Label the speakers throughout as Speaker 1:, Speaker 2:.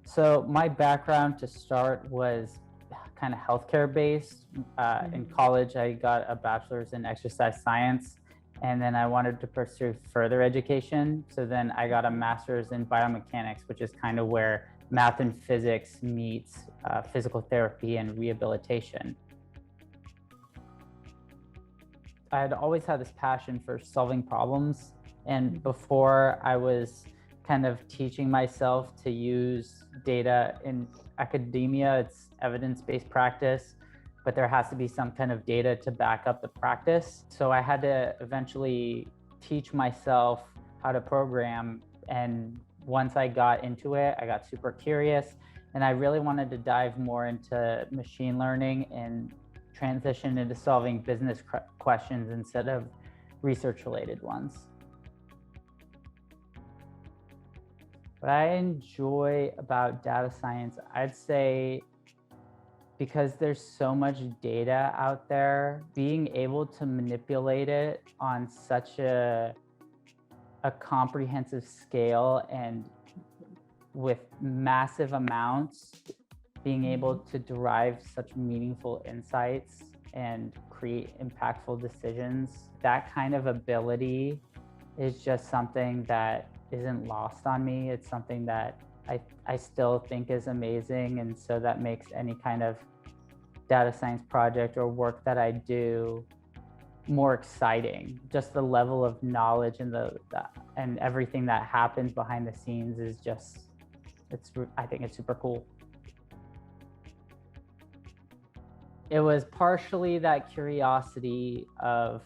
Speaker 1: So my background to start was kind of healthcare based. In college, I got a bachelor's in exercise science, and then I wanted to pursue further education. So then I got a master's in biomechanics, which is kind of where math and physics meets physical therapy and rehabilitation. I had always had this passion for solving problems, and before I was kind of teaching myself to use data in academia. It's evidence-based practice, but there has to be some kind of data to back up the practice. So I had to eventually teach myself how to program. And once I got into it, I got super curious, and I really wanted to dive more into machine learning and transition into solving business questions instead of research-related ones. What I enjoy about data science, I'd say, because there's so much data out there, being able to manipulate it on such a comprehensive scale and with massive amounts, being able to derive such meaningful insights and create impactful decisions, that kind of ability is just something that isn't lost on me. It's something that I still think is amazing. And so that makes any kind of data science project or work that I do more exciting. Just the level of knowledge and and everything that happens behind the scenes is just, I think it's super cool. It was partially that curiosity of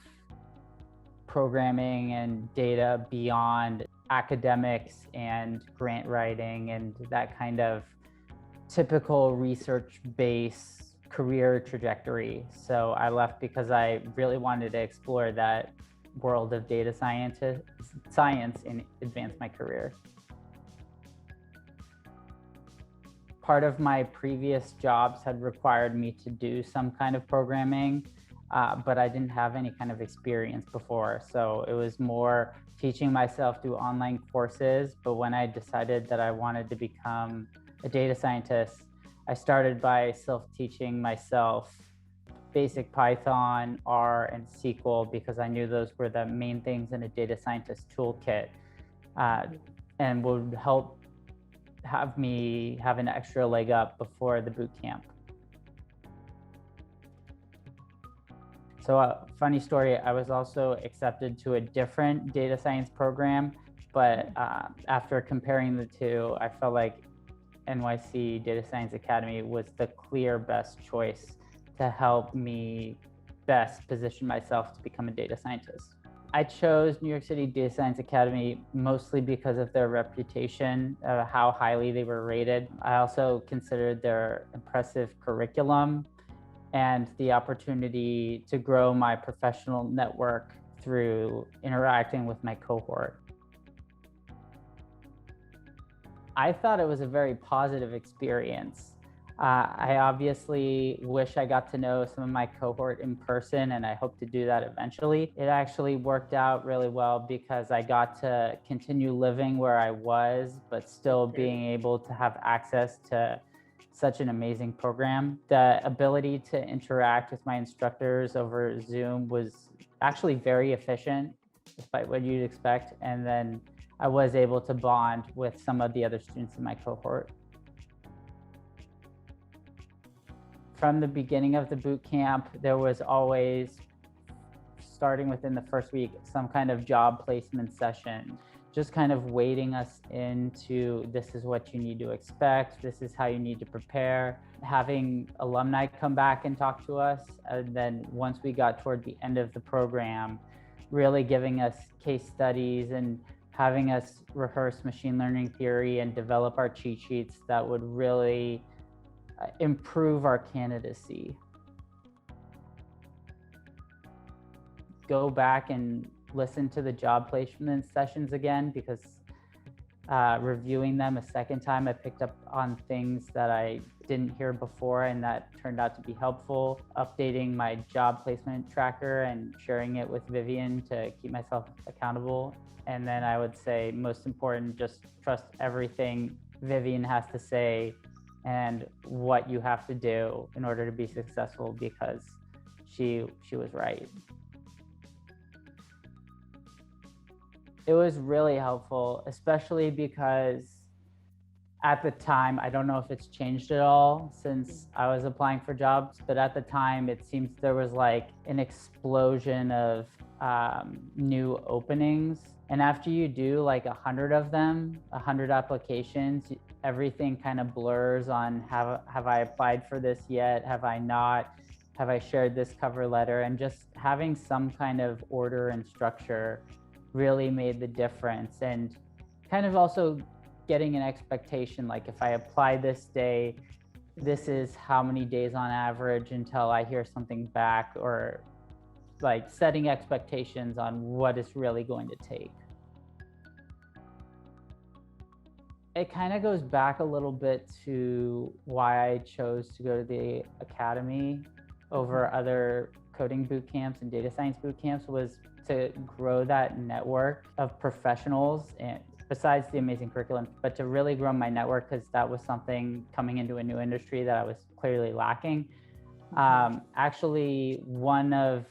Speaker 1: programming and data beyond academics and grant writing and that kind of typical research-based career trajectory. So I left because I really wanted to explore that world of data science and advance my career. Part of my previous jobs had required me to do some kind of programming, but I didn't have any kind of experience before. So it was more teaching myself through online courses. But when I decided that I wanted to become a data scientist, I started by self-teaching myself basic Python, R, and SQL, because I knew those were the main things in a data scientist toolkit, and would help have me have an extra leg up before the boot camp. So a funny story, I was also accepted to a different data science program, but after comparing the two, I felt like NYC Data Science Academy was the clear best choice to help me best position myself to become a data scientist. I chose New York City Data Science Academy mostly because of their reputation, how highly they were rated. I also considered their impressive curriculum and the opportunity to grow my professional network through interacting with my cohort. I thought it was a very positive experience. I obviously wish I got to know some of my cohort in person, and I hope to do that eventually. It actually worked out really well because I got to continue living where I was, but still being able to have access to such an amazing program. The ability to interact with my instructors over Zoom was actually very efficient, despite what you'd expect. And then I was able to bond with some of the other students in my cohort. From the beginning of the boot camp, there was always, starting within the first week, some kind of job placement session, just kind of wading us into, this is what you need to expect, this is how you need to prepare, having alumni come back and talk to us. And then once we got toward the end of the program, really giving us case studies and having us rehearse machine learning theory and develop our cheat sheets that would really improve our candidacy. Go back and listen to the job placement sessions again, because reviewing them a second time, I picked up on things that I didn't hear before, and that turned out to be helpful. Updating my job placement tracker and sharing it with Vivian to keep myself accountable. And then I would say, most important, just trust everything Vivian has to say and what you have to do in order to be successful, because she was right. It was really helpful, especially because at the time, I don't know if it's changed at all since I was applying for jobs, but at the time it seems there was like an explosion of new openings. And after you do like 100 of them, 100 applications, everything kind of blurs on have I applied for this yet? Have I not? Have I shared this cover letter? And just having some kind of order and structure really made the difference. And kind of also getting an expectation, like if I apply this day, this is how many days on average until I hear something back, or like setting expectations on what it's really going to take. It kind of goes back a little bit to why I chose to go to the academy over other coding boot camps and data science boot camps, was to grow that network of professionals, and besides the amazing curriculum, but to really grow my network, because that was something coming into a new industry that I was clearly lacking. Actually, one of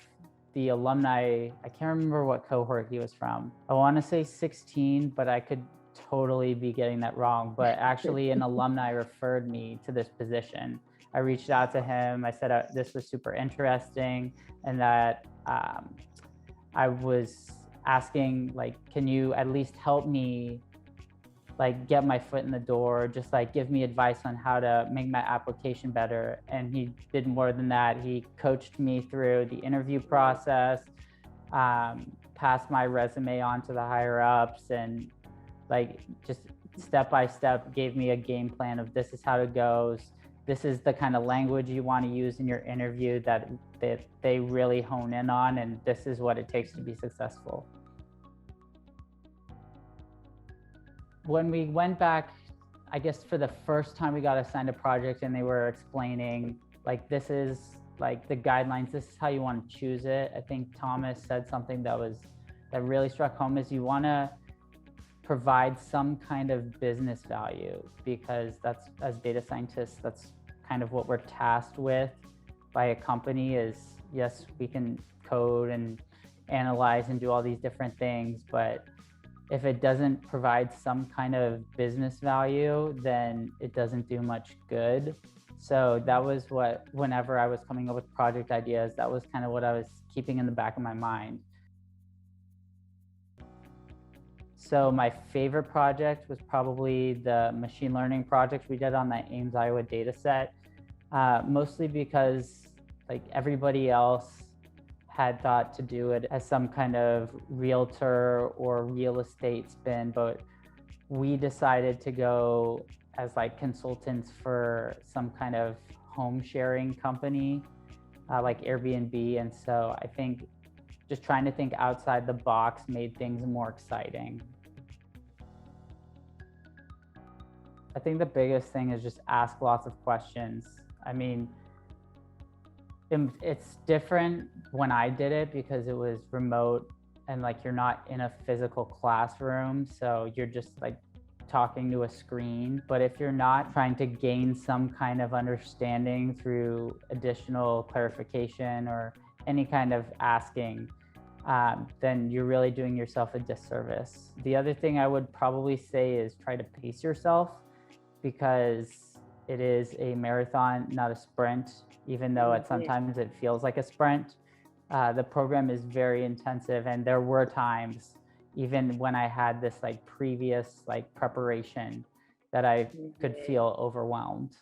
Speaker 1: the alumni, I can't remember what cohort he was from. I want to say 16, but I could totally be getting that wrong. But actually, an alumni referred me to this position. I reached out to him. I said this was super interesting, and that I was asking, like, can you at least help me like get my foot in the door, just like give me advice on how to make my application better. And he did more than that. He coached me through the interview process, passed my resume on to the higher ups, and like just step by step gave me a game plan of this is how it goes. This is the kind of language you want to use in your interview that they really hone in on, and this is what it takes to be successful. When we went back, I guess for the first time we got assigned a project, and they were explaining like, this is like the guidelines, this is how you want to choose it. I think Thomas said something that really struck home, is you want to provide some kind of business value, because that's, as data scientists, that's kind of what we're tasked with by a company. Is yes, we can code and analyze and do all these different things, but if it doesn't provide some kind of business value, then it doesn't do much good. So that was what, whenever I was coming up with project ideas, that was kind of what I was keeping in the back of my mind. So my favorite project was probably the machine learning project we did on that Ames, Iowa data set, mostly because like everybody else had thought to do it as some kind of realtor or real estate spin, but we decided to go as like consultants for some kind of home sharing company, like Airbnb. And so I think just trying to think outside the box made things more exciting. I think the biggest thing is just ask lots of questions. I mean, it's different when I did it because it was remote and like you're not in a physical classroom, so you're just like talking to a screen. But if you're not trying to gain some kind of understanding through additional clarification or any kind of asking, then you're really doing yourself a disservice. The other thing I would probably say is try to pace yourself, because it is a marathon, not a sprint, even though sometimes it feels like a sprint. The program is very intensive, and there were times, even when I had this like previous like preparation, that I could feel overwhelmed.